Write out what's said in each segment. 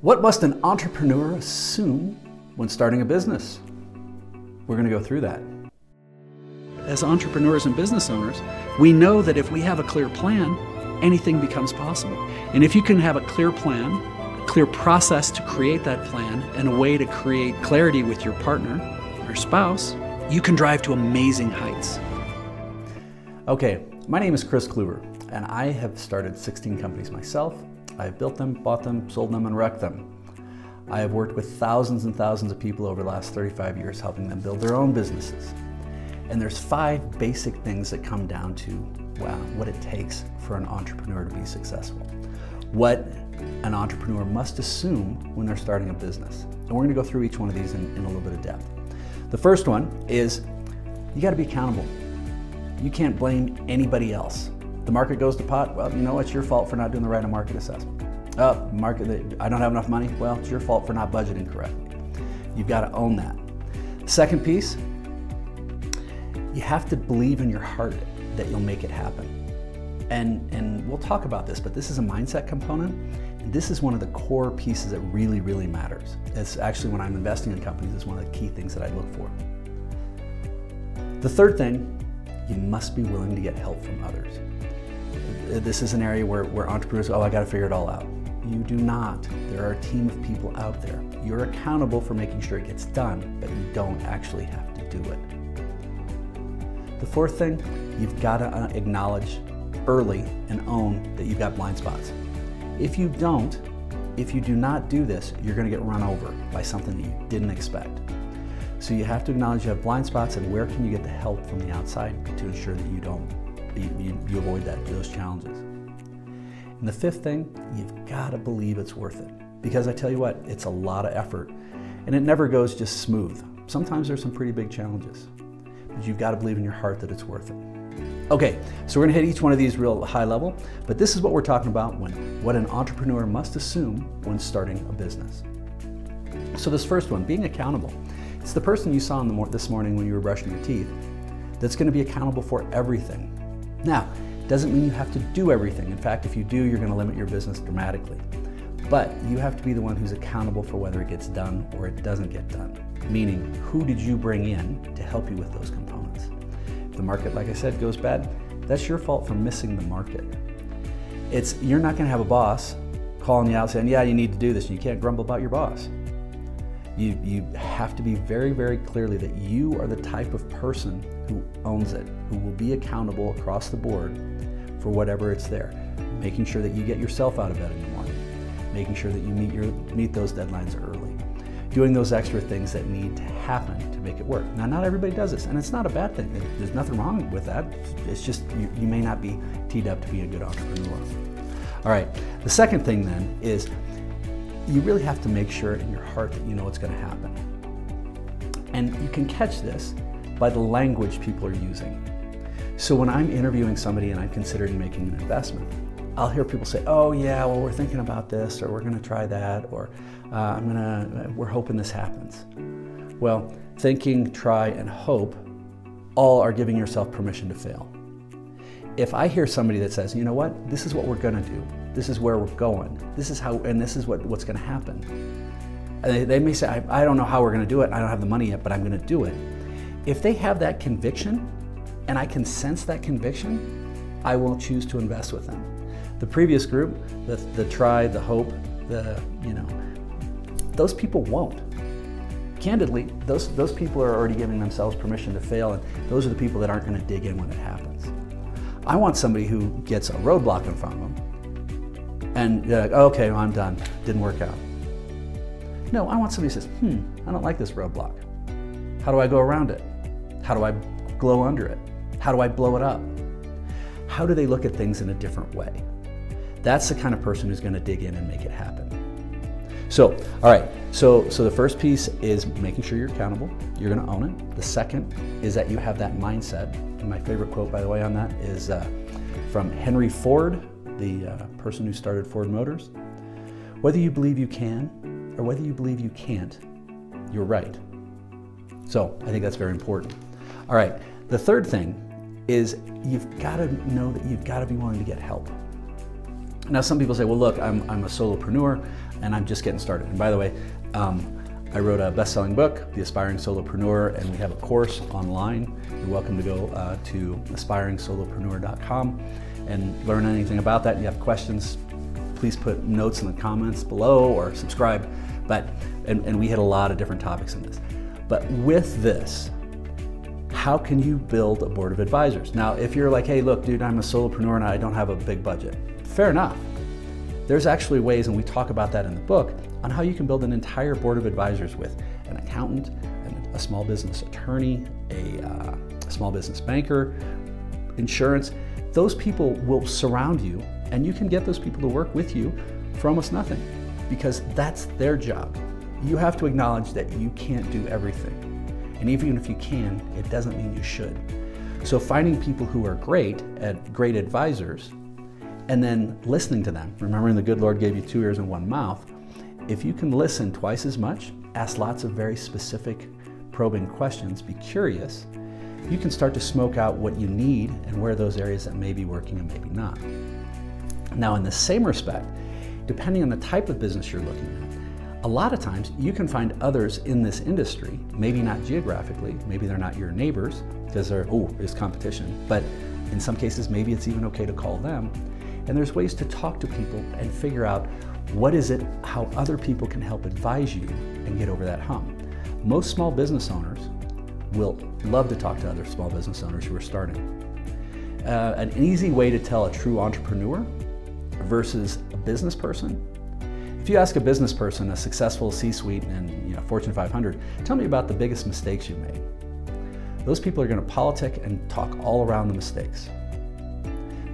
What must an entrepreneur assume when starting a business? We're going to go through that. As entrepreneurs and business owners, we know that if we have a clear plan, anything becomes possible. And if you can have a clear plan, a clear process to create that plan, and a way to create clarity with your partner or spouse, you can drive to amazing heights. Okay, my name is Kris Kluver, and I have started 16 companies myself. I have built them, bought them, sold them, and wrecked them. I have worked with thousands and thousands of people over the last 35 years, helping them build their own businesses. And there's 5 basic things that come down to, wow, what it takes for an entrepreneur to be successful. What an entrepreneur must assume when they're starting a business. And we're going to go through each one of these in a little bit of depth. The first one is you got to be accountable. You can't blame anybody else. The market goes to pot, well, you know, it's your fault for not doing the right market assessment. I don't have enough money, well, it's your fault for not budgeting correctly. You've got to own that. Second piece, you have to believe in your heart that you'll make it happen. And we'll talk about this, but this is a mindset component. And this is one of the core pieces that really, really matters. It's actually, when I'm investing in companies, it's one of the key things that I look for. The third thing, you must be willing to get help from others. This is an area where entrepreneurs go, oh, I got to figure it all out. You do not. There are a team of people out there. You're accountable for making sure it gets done, but you don't actually have to do it. The fourth thing, you've got to acknowledge early and own that you've got blind spots. If you do not do this, you're going to get run over by something that you didn't expect. So you have to acknowledge you have blind spots, and where can you get the help from the outside to ensure that you avoid those challenges. And the fifth thing, you've got to believe it's worth it. Because I tell you what, it's a lot of effort, and it never goes just smooth. Sometimes there's some pretty big challenges, but you've got to believe in your heart that it's worth it. Okay, so we're going to hit each one of these real high level, but this is what we're talking about what an entrepreneur must assume when starting a business. So this first one, being accountable. It's the person you saw this morning when you were brushing your teeth that's going to be accountable for everything. Now, doesn't mean you have to do everything. In fact, if you do, you're going to limit your business dramatically. But you have to be the one who's accountable for whether it gets done or it doesn't get done. Meaning, who did you bring in to help you with those components? If the market, like I said, goes bad, that's your fault for missing the market. You're not going to have a boss calling you out saying, yeah, you need to do this, and you can't grumble about your boss. You have to be very, very clearly that you are the type of person who owns it, who will be accountable across the board for whatever it's there. Making sure that you get yourself out of bed in the morning, making sure that you meet those deadlines early, doing those extra things that need to happen to make it work. Now, not everybody does this, and it's not a bad thing. There's nothing wrong with that. It's just you may not be teed up to be a good entrepreneur. All right, the second thing then is you really have to make sure in your heart that you know what's going to happen. And you can catch this by the language people are using. So when I'm interviewing somebody and I'm considering making an investment, I'll hear people say, oh yeah, well, we're thinking about this, or we're going to try that, or we're hoping this happens. Well, thinking, try, and hope all are giving yourself permission to fail. If I hear somebody that says, you know what, this is what we're going to do, this is where we're going, this is how, and this is what's going to happen. And they may say, I don't know how we're going to do it, I don't have the money yet, but I'm going to do it. If they have that conviction, and I can sense that conviction, I will choose to invest with them. The previous group, the try, the hope, those people won't. Candidly, those people are already giving themselves permission to fail, and those are the people that aren't going to dig in when it happens. I want somebody who gets a roadblock in front of them, and they're like, okay, well, I'm done, didn't work out. No, I want somebody who says, I don't like this roadblock. How do I go around it? How do I glow under it? How do I blow it up? How do they look at things in a different way? That's the kind of person who's going to dig in and make it happen. So, all right, so the first piece is making sure you're accountable. You're going to own it. The second is that you have that mindset. And my favorite quote, by the way, on that is from Henry Ford, the person who started Ford Motors. Whether you believe you can or whether you believe you can't, you're right. So I think that's very important. All right, the third thing is you've got to know that you've got to be willing to get help. Now some people say, well look, I'm a solopreneur and I'm just getting started. And by the way, I wrote a best-selling book, The Aspiring Solopreneur, and we have a course online. You're welcome to go to aspiringsolopreneur.com and learn anything about that. If you have questions, please put notes in the comments below or subscribe. And we hit a lot of different topics in this. But with this, how can you build a board of advisors? Now, if you're like, hey, look, dude, I'm a solopreneur and I don't have a big budget. Fair enough. There's actually ways, and we talk about that in the book, on how you can build an entire board of advisors with an accountant, a small business attorney, a small business banker, insurance. Those people will surround you, and you can get those people to work with you for almost nothing, because that's their job. You have to acknowledge that you can't do everything. And even if you can, it doesn't mean you should. So finding people who are great advisors, and then listening to them, remembering the good Lord gave you 2 ears and 1 mouth, if you can listen twice as much, ask lots of very specific probing questions, be curious, you can start to smoke out what you need and where those areas that may be working and maybe not. Now in the same respect, depending on the type of business you're looking at, a lot of times you can find others in this industry, maybe not geographically, maybe they're not your neighbors, because there's competition, but in some cases maybe it's even okay to call them. And there's ways to talk to people and figure out what is it, how other people can help advise you and get over that hump. Most small business owners will love to talk to other small business owners who are starting. An easy way to tell a true entrepreneur versus a business person. If you ask a business person, a successful C-suite and Fortune 500, tell me about the biggest mistakes you made. Those people are going to politic and talk all around the mistakes.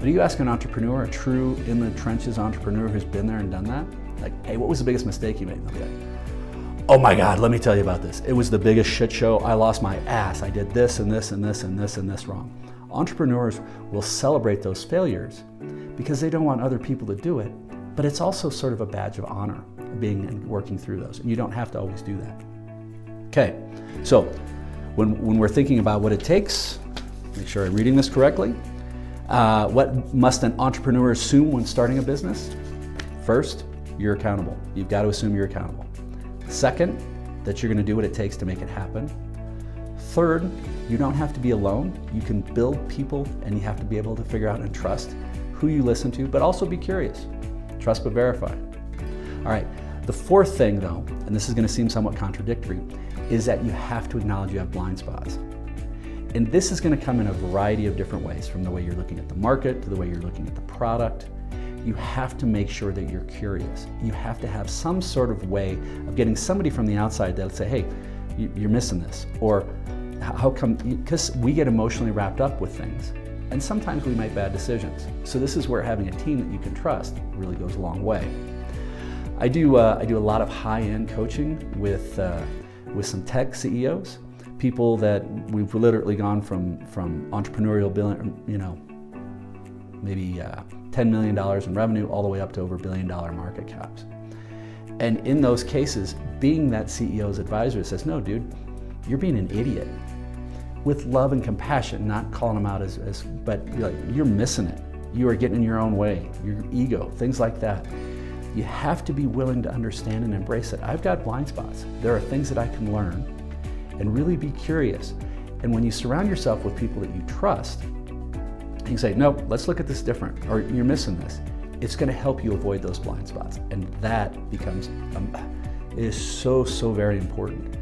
But you ask an entrepreneur, a true in the trenches entrepreneur who's been there and done that, like, hey, what was the biggest mistake you made? And they'll be like, oh my God, let me tell you about this. It was the biggest shit show. I lost my ass. I did this and this and this and this and this wrong. Entrepreneurs will celebrate those failures because they don't want other people to do it, but it's also sort of a badge of honor being and working through those. And you don't have to always do that. Okay, so when we're thinking about what it takes, make sure I'm reading this correctly. What must an entrepreneur assume when starting a business? First, you're accountable. You've got to assume you're accountable. Second, that you're going to do what it takes to make it happen. Third, you don't have to be alone. You can build people, and you have to be able to figure out and trust who you listen to, but also be curious. Trust but verify. All right, the fourth thing though, and this is going to seem somewhat contradictory, is that you have to acknowledge you have blind spots. And this is going to come in a variety of different ways, from the way you're looking at the market to the way you're looking at the product. You have to make sure that you're curious. You have to have some sort of way of getting somebody from the outside that'll say, hey, you're missing this. Or how come, because we get emotionally wrapped up with things. And sometimes we make bad decisions. So this is where having a team that you can trust really goes a long way. I do a lot of high-end coaching with some tech CEOs. People that we've literally gone from entrepreneurial maybe $10 million in revenue all the way up to over $1 billion market caps. And in those cases, being that CEO's advisor says, no, dude, you're being an idiot. With love and compassion, not calling them out but you're missing it. You are getting in your own way, your ego, things like that. You have to be willing to understand and embrace it. I've got blind spots. There are things that I can learn, and really be curious. And when you surround yourself with people that you trust, you can say, no, let's look at this different, or you're missing this. It's gonna help you avoid those blind spots. And that becomes, it is so, so very important.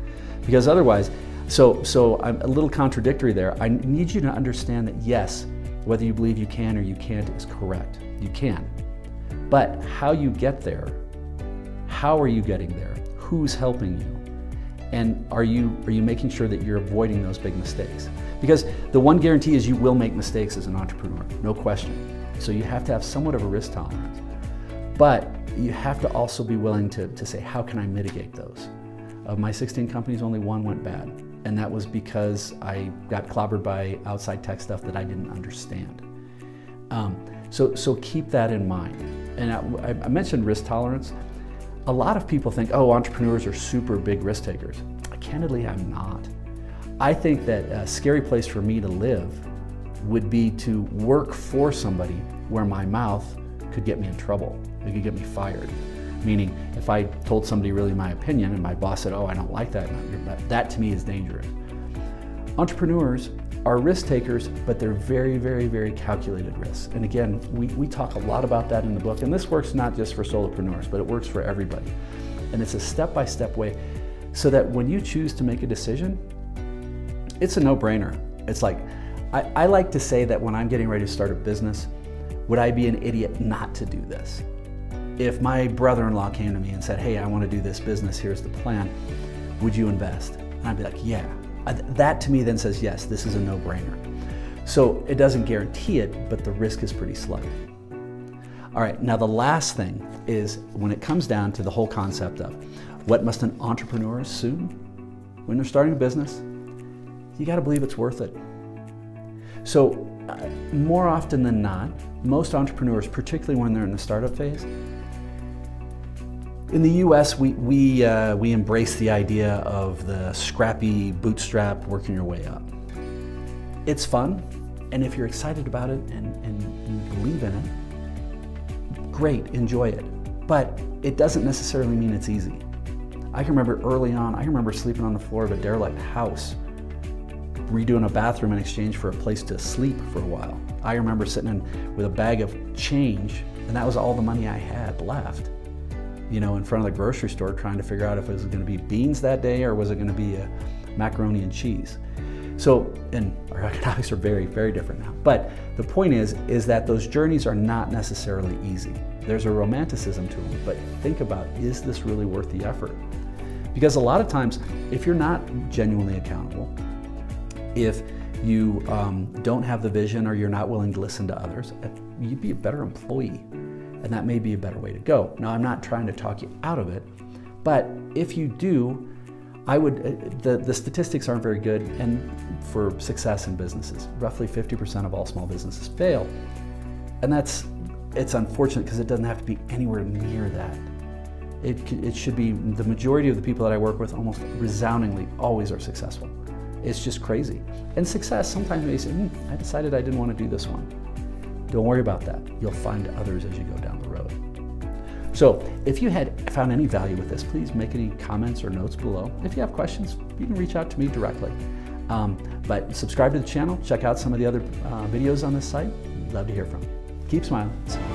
Because otherwise, so I'm a little contradictory there. I need you to understand that yes, whether you believe you can or you can't is correct. You can. But how you get there, how are you getting there? Who's helping you? And are you making sure that you're avoiding those big mistakes? Because the one guarantee is you will make mistakes as an entrepreneur, no question. So you have to have somewhat of a risk tolerance. But you have to also be willing to say, how can I mitigate those? Of my 16 companies, only one went bad. And that was because I got clobbered by outside tech stuff that I didn't understand. So keep that in mind. And I mentioned risk tolerance. A lot of people think, oh, entrepreneurs are super big risk takers. Candidly, I'm not. I think that a scary place for me to live would be to work for somebody where my mouth could get me in trouble. It could get me fired. Meaning, if I told somebody really my opinion and my boss said, oh, I don't like that, that to me is dangerous. Entrepreneurs are risk takers, but they're very, very, very calculated risks. And again, we talk a lot about that in the book, and this works not just for solopreneurs, but it works for everybody. And it's a step-by-step way so that when you choose to make a decision, it's a no-brainer. It's like, I like to say that when I'm getting ready to start a business, would I be an idiot not to do this? If my brother-in-law came to me and said, hey, I want to do this business, here's the plan, would you invest? And I'd be like, yeah. That to me then says, yes, this is a no-brainer. So it doesn't guarantee it, but the risk is pretty slight. All right, now the last thing is when it comes down to the whole concept of what must an entrepreneur assume when they're starting a business, you got to believe it's worth it. So more often than not, most entrepreneurs, particularly when they're in the startup phase, in the US, we embrace the idea of the scrappy bootstrap working your way up. It's fun, and if you're excited about it and you believe in it, great, enjoy it. But it doesn't necessarily mean it's easy. I can remember early on, I remember sleeping on the floor of a derelict house, redoing a bathroom in exchange for a place to sleep for a while. I remember sitting in with a bag of change, and that was all the money I had left, you know, in front of the grocery store trying to figure out if it was going to be beans that day or was it going to be a macaroni and cheese. So, and our economics are very, very different now. But the point is that those journeys are not necessarily easy. There's a romanticism to them, but think about, is this really worth the effort? Because a lot of times, if you're not genuinely accountable, if you don't have the vision or you're not willing to listen to others, you'd be a better employee. And that may be a better way to go. Now, I'm not trying to talk you out of it, but if you do, I would, the statistics aren't very good and for success in businesses. Roughly 50% of all small businesses fail. And it's unfortunate because it doesn't have to be anywhere near that. It should be, the majority of the people that I work with almost resoundingly always are successful. It's just crazy. And success, sometimes they say, I decided I didn't want to do this one. Don't worry about that. You'll find others as you go down the road. So if you had found any value with this, please make any comments or notes below. If you have questions, you can reach out to me directly. But subscribe to the channel, check out some of the other videos on this site. Love to hear from you. Keep smiling.